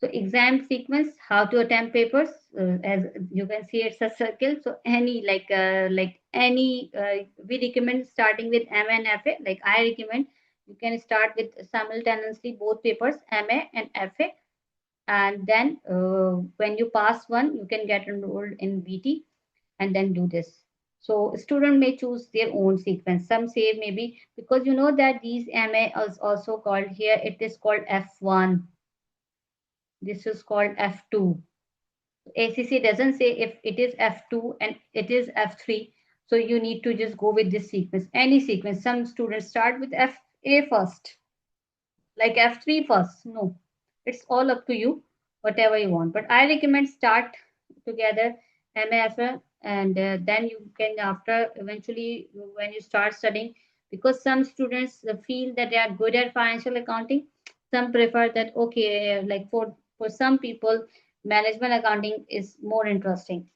So exam sequence, how to attempt papers. As you can see, it's a circle. So any like any we recommend starting with MA and FA. Like I recommend you can start with simultaneously both papers, MA and FA, and then when you pass one, you can get enrolled in BT and then do this. So student may choose their own sequence. Some say maybe because you know that these MA is also called here. It is called F1. This is called F2. ACC doesn't say if it is F2 and it is F3. So you need to just go with this sequence, any sequence. Some students start with FA first, like F3 first. No, it's all up to you, whatever you want. But I recommend start together MAFA and then you can after eventually when you start studying, because some students feel that they are good at financial accounting. Some prefer that okay, like for some people, management accounting is more interesting.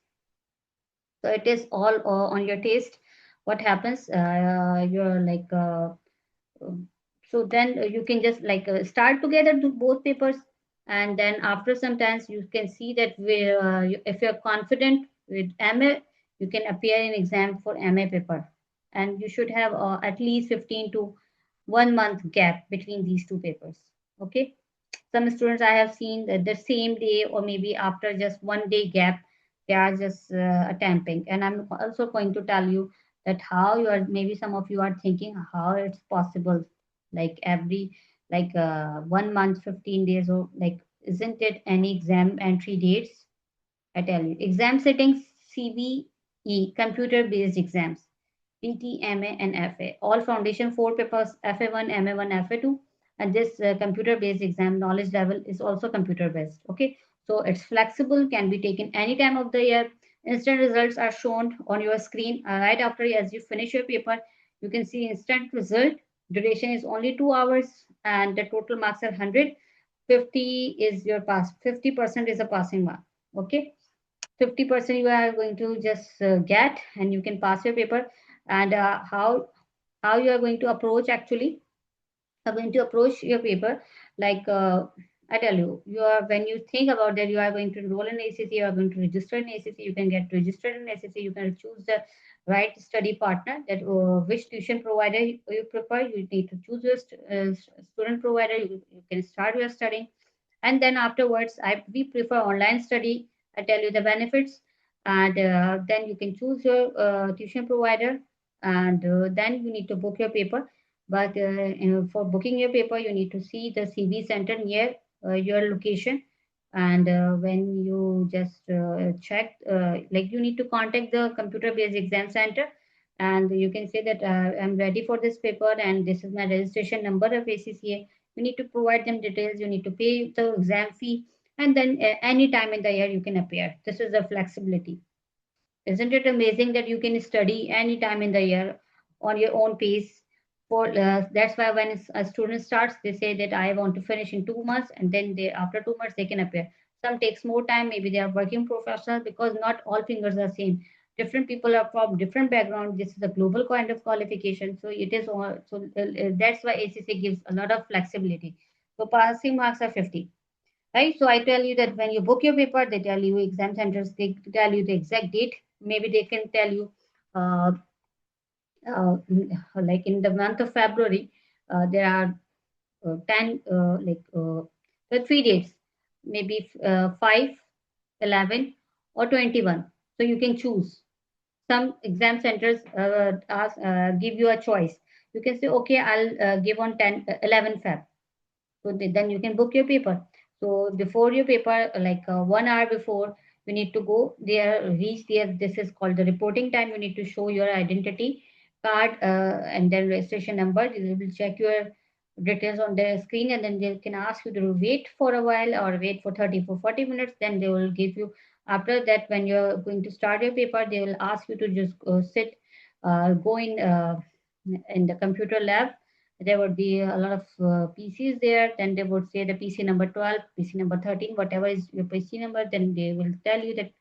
So it is all on your taste. What happens? You're like um, so then you can just like start together do both papers, and then after some times you can see that if you're confident with MA, you can appear in exam for MA paper, and you should have at least 15 to 1 month gap between these two papers. Okay, some students I have seen that the same day or maybe after just 1 day gap, they are just attempting. And I'm also going to tell you that how you are, maybe some of you are thinking how it's possible, like every, like 1 month, 15 days, or like, isn't it any exam entry dates? I tell you, exam settings, CBE, computer-based exams, PT, MA, and FA. All foundation four papers, FA1, MA1, FA2, and this computer-based exam knowledge level is also computer-based. Okay, so it's flexible, can be taken any time of the year. Instant results are shown on your screen right after as you finish your paper. You can see instant result. Duration is only 2 hours, and the total marks are 100. 50 is your pass. 50% is a passing mark. Okay, 50% you are going to just get and you can pass your paper. And how you are going to approach, actually are going to approach your paper, like I tell you, you are, when you think about that you are going to enroll in ACC, you are going to register in ACC, you can get registered in ACC, you can choose the right study partner, that which tuition provider you prefer. You need to choose your student provider. You can start your studying, and then afterwards we prefer online study. I tell you the benefits, and then you can choose your tuition provider, and then you need to book your paper. But for booking your paper you need to see the CV center near your location. And when you just check, like you need to contact the computer based exam center, and you can say that I'm ready for this paper and this is my registration number of ACCA. You need to provide them details, you need to pay the exam fee, and then any time in the year you can appear. This is the flexibility. Isn't it amazing that you can study any time in the year on your own pace? For that's why when a student starts, they say that I want to finish in 2 months, and then they after 2 months they can appear. Some takes more time. Maybe they are working professionals, because not all fingers are same. Different people are from different background. This is a global kind of qualification, so it is all. So that's why ACC gives a lot of flexibility. So passing marks are 50, right? So I tell you that when you book your paper, they tell you exam centers, they tell you the exact date. Maybe they can tell you, uh, like in the month of February, there are 10, the 3 dates, maybe 5, 11, or 21. So you can choose. Some exam centers give you a choice. You can say, okay, I'll give on 10, 11 Feb. So then you can book your paper. So before your paper, like 1 hour before, you need to go there, reach there. This is called the reporting time. You need to show your identity card and then registration number. They will check your details on the screen, and then they can ask you to wait for a while or wait for 30 for 40 minutes. Then they will give you, after that, when you're going to start your paper, they will ask you to just sit, go in the computer lab. There would be a lot of PCs there. Then they would say the PC number 12, PC number 13, whatever is your PC number. Then they will tell you that,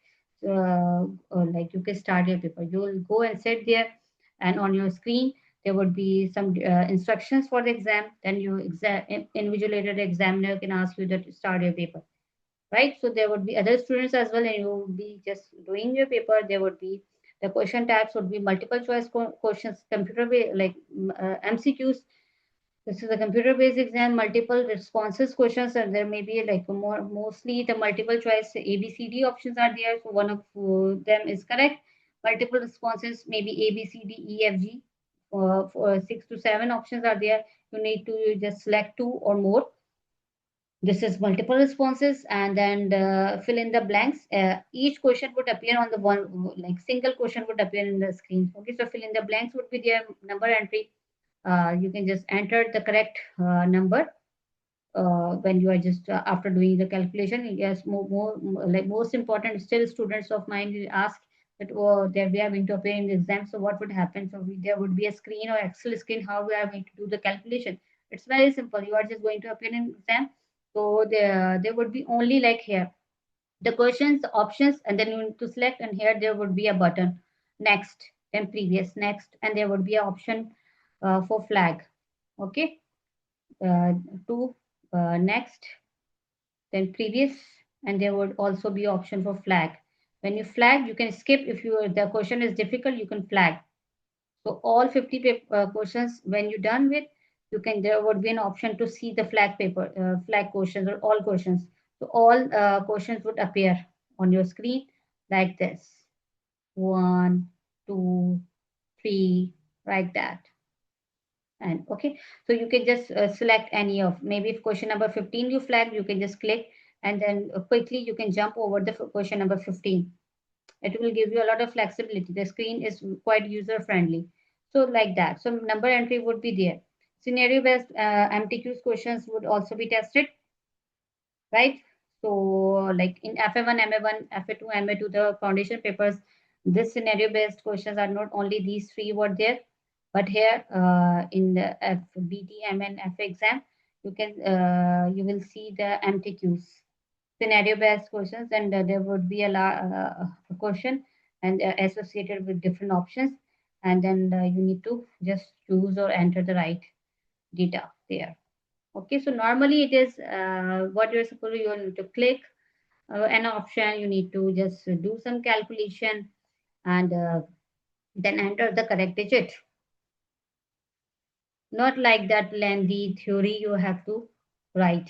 like you can start your paper. You will go and sit there, and on your screen there would be some instructions for the exam. Then you invigilator, the examiner, can ask you that start your paper. right? So there would be other students as well, and you would be just doing your paper. There would be the question types would be multiple choice questions, computer like MCQs. This is a computer-based exam, multiple responses questions, and there may be like mostly the multiple choice A, B, C, D options are there. So one of them is correct. Multiple responses, maybe A, B, C, D, E, F, G. For 6 to 7 options are there. You need to just select two or more. This is multiple responses, and then fill in the blanks. Each question would appear on the one, like single question would appear in the screen. Okay, so fill in the blanks would be their number entry. You can just enter the correct number when you are just after doing the calculation. Yes, more like most important, still students of mine will ask that, oh, there we are going to appear in the exam. So what would happen? So there would be a screen or Excel screen. How we are going to do the calculation? It's very simple. You are just going to appear in exam. So there would be only like here the questions, the options, and then you need to select. And here there would be a button, next, then previous, next, and there would be an option for flag. Okay, uh, to next, then previous, and there would also be option for flag. When you flag, you can skip. If you the question is difficult, you can flag. So all 50 questions, when you're done with, you can there would be an option to see the flag paper, flag questions or all questions. So all questions would appear on your screen like this: one, two, three, like that. And okay, so you can just select any of, maybe if question number 15 you flag, you can just click, and then quickly you can jump over the question number 15. It will give you a lot of flexibility. The screen is quite user friendly. So like that. So number entry would be there. Scenario based MTQs questions would also be tested, right? So like in FA1, MA1, FA2, MA2, the foundation papers, this scenario based questions are not only these three were there, but here in the BTM and FA exam, you will see the MTQs, scenario based questions, and there would be a question and associated with different options, and then you need to just choose or enter the right data there. Okay, so normally it is what you're supposed to, you need to click an option, you need to just do some calculation, and then enter the correct digit. Not like that lengthy theory you have to write.